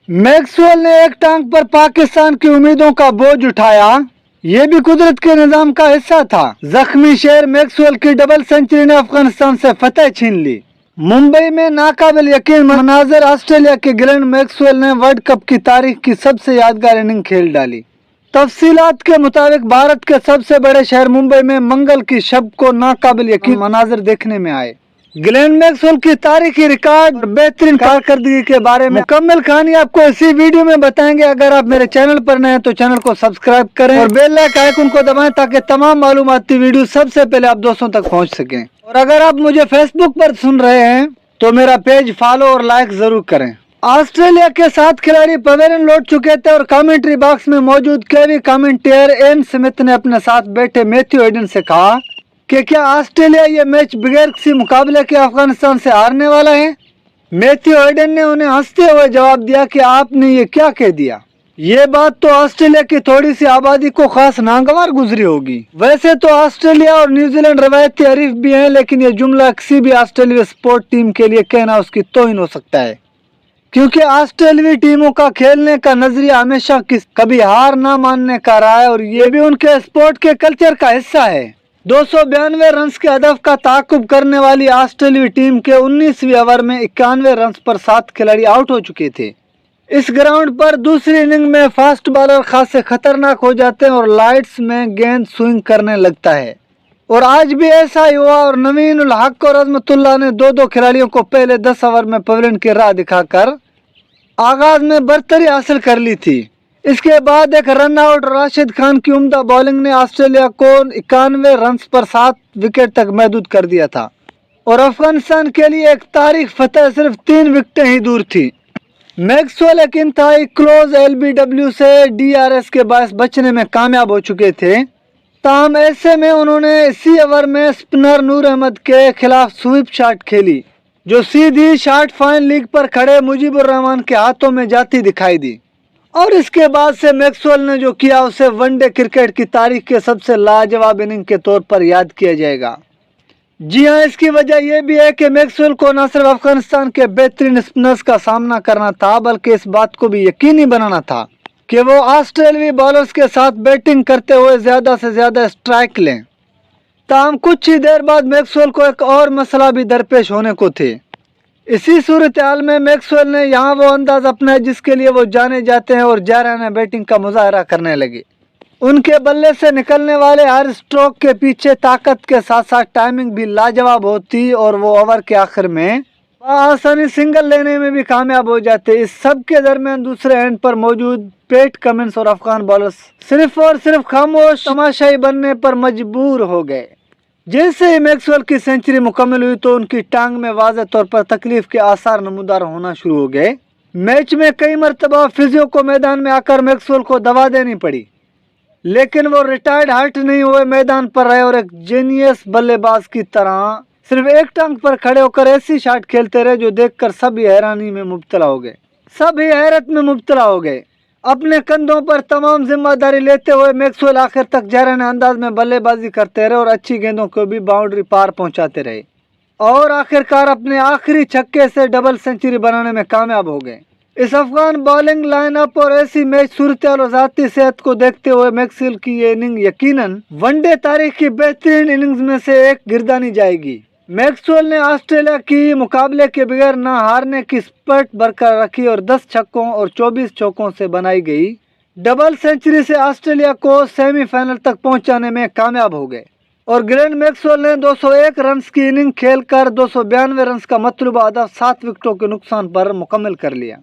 Maxwell ने एक टांग पर पाकिस्तान की उम्मीदों का बोझ उठाया, ये भी कुदरत के निजाम का हिस्सा था। जख्मी शेर मैक्सवेल की डबल सेंचुरी ने अफगानिस्तान से फतेह छीन ली। मुंबई में नाकाबिल यकीन मनाजर, ऑस्ट्रेलिया के ग्लेन मैक्सवेल ने वर्ल्ड कप की तारीख की सबसे यादगार इनिंग खेल डाली। तफसीलात के मुताबिक भारत के सबसे बड़े शहर मुंबई में मंगल की शब को नाकाबिल यकीन मनाजर देखने में आए। ग्लेन मैक्सवेल की तारीखी रिकॉर्ड और बेहतरीन कारकर्दगी के बारे में मुकम्मल कहानी आपको इसी वीडियो में बताएंगे। अगर आप मेरे चैनल पर नए हैं तो चैनल को सब्सक्राइब करें और बेल आइकन को दबाएं ताकि तमाम मालूमाती वीडियो सबसे पहले आप दोस्तों तक पहुंच सकें। और अगर आप मुझे फेसबुक पर सुन रहे हैं तो मेरा पेज फॉलो और लाइक जरूर करें। ऑस्ट्रेलिया के 7 खिलाड़ी पवेलियन लौट चुके थे और कमेंट्री बॉक्स में मौजूद केवी कमेंटेटर एन स्मिथ ने अपने साथ बैठे मैथ्यू हेडन से कहा कि क्या ऑस्ट्रेलिया ये मैच बगैर किसी मुकाबले के अफगानिस्तान से हारने वाला है। मैथ्यू हेडन ने उन्हें हंसते हुए जवाब दिया कि आपने ये क्या कह दिया। ये बात तो ऑस्ट्रेलिया की थोड़ी सी आबादी को खास नागवार गुजरी होगी। वैसे तो ऑस्ट्रेलिया और न्यूजीलैंड रवायती हरीफ भी हैं, लेकिन ये जुमला किसी भी ऑस्ट्रेलिया स्पोर्ट टीम के लिए कहना उसकी तौहीन हो सकता है, क्योंकि ऑस्ट्रेलियाई टीमों का खेलने का नजरिया हमेशा कभी हार ना मानने का रहा है और ये भी उनके स्पोर्ट के कल्चर का हिस्सा है। 292 रन के हदफ का ताकुब करने वाली ऑस्ट्रेलियाई टीम के 19वीं ओवर में 91 रन पर 7 खिलाड़ी आउट हो चुके थे। इस ग्राउंड पर दूसरी इनिंग में फास्ट बॉलर खासे खतरनाक हो जाते हैं और लाइट्स में गेंद स्विंग करने लगता है। और आज भी ऐसा ही हुआ और नवीन उल हक और अजमतुल्लाह ने दो खिलाड़ियों को पहले 10 ओवर में पवेलियन की राह दिखाकर आगाज में बरतरी हासिल कर ली थी। इसके बाद एक रन आउट राशिद खान की उम्दा बॉलिंग ने ऑस्ट्रेलिया को 91 रन पर 7 विकेट तक महदूद कर दिया था और अफगानिस्तान के लिए एक तारीख फतेह सिर्फ 3 विकेटें ही दूर थी। मैक्सवेल एक इंतहाई क्लोज एलबीडब्ल्यू से डीआरएस के बायस बचने में कामयाब हो चुके थे। ताहम ऐसे में उन्होंने इसी ओवर में स्पिनर नूर अहमद के खिलाफ स्वीप शॉट खेली, जो सीधी शॉट फाइन लीग पर खड़े मुजीबुर रहमान के हाथों में जाती दिखाई दी। और इसके बाद से मैक्सवेल ने जो किया उसे वनडे क्रिकेट की तारीख के सबसे लाजवाब इनिंग के तौर पर याद किया जाएगा। जी हाँ, इसकी वजह यह भी है कि मैक्सवेल को न सिर्फ अफगानिस्तान के बेहतरीन स्पिनर्स का सामना करना था, बल्कि इस बात को भी यकीनी बनाना था कि वो ऑस्ट्रेलियाई बॉलर्स के साथ बैटिंग करते हुए ज्यादा से ज्यादा स्ट्राइक लें। ताहम कुछ ही देर बाद मैक्सवेल को एक और मसला भी दरपेश होने को थे। इसी सूरत हाल में मैक्सवेल ने यहाँ वो अंदाज अपनाया जिसके लिए वो जाने जाते हैं और जाराना बैटिंग का मुजाहरा करने लगे। उनके बल्ले से निकलने वाले हर स्ट्रोक के पीछे ताकत के साथ साथ टाइमिंग भी लाजवाब होती और वो ओवर के आखिर में आसानी सिंगल लेने में भी कामयाब हो जाते। इस सब के दरमियान दूसरे एंड पर मौजूद पैट कमिंस और अफगान बॉलर्स सिर्फ और सिर्फ खामोश तमाशाई बनने पर मजबूर हो गए। जैसे ही मैक्सवेल की सेंचुरी मुकम्मल हुई तो उनकी टांग में वाज़ेह तौर पर तकलीफ के आसार नमूदार होना शुरू हो गए। मैच में कई मरतबा फिजियो को मैदान में आकर मैक्सवेल को दवा देनी पड़ी, लेकिन वो रिटायर्ड हर्ट नहीं हुए, मैदान पर रहे और एक जीनियस बल्लेबाज की तरह सिर्फ एक टांग पर खड़े होकर ऐसी शॉट खेलते रहे जो देखकर सभी हैरानी में मुब्तला हो गए, सभी हैरत में मुब्तला हो गए। अपने कंधों पर तमाम जिम्मेदारी लेते हुए मैक्सवेल आखिर तक जाराना अंदाज में बल्लेबाजी करते रहे और अच्छी गेंदों को भी बाउंड्री पार पहुंचाते रहे और आखिरकार अपने आखिरी छक्के से डबल सेंचुरी बनाने में कामयाब हो गए। इस अफगान बॉलिंग लाइनअप और ऐसी मैच सूरत और ज़ाती सेहत को देखते हुए मैक्सवेल की ये इनिंग यकीनन वनडे तारीख की बेहतरीन इनिंग्स में से एक गिरदानी जाएगी। मैक्सवेल ने ऑस्ट्रेलिया की मुकाबले के बगैर न हारने की स्पर्ट बरकरार रखी और 10 छक्कों और 24 चौकों से बनाई गई डबल सेंचुरी से ऑस्ट्रेलिया को सेमीफाइनल तक पहुंचाने में कामयाब हो गए और ग्लेन मैक्सवेल ने 201 रन की इनिंग खेलकर 292 रन का मतलूबा हदफ 7 विकेटों के नुकसान पर मुकम्मल कर लिया।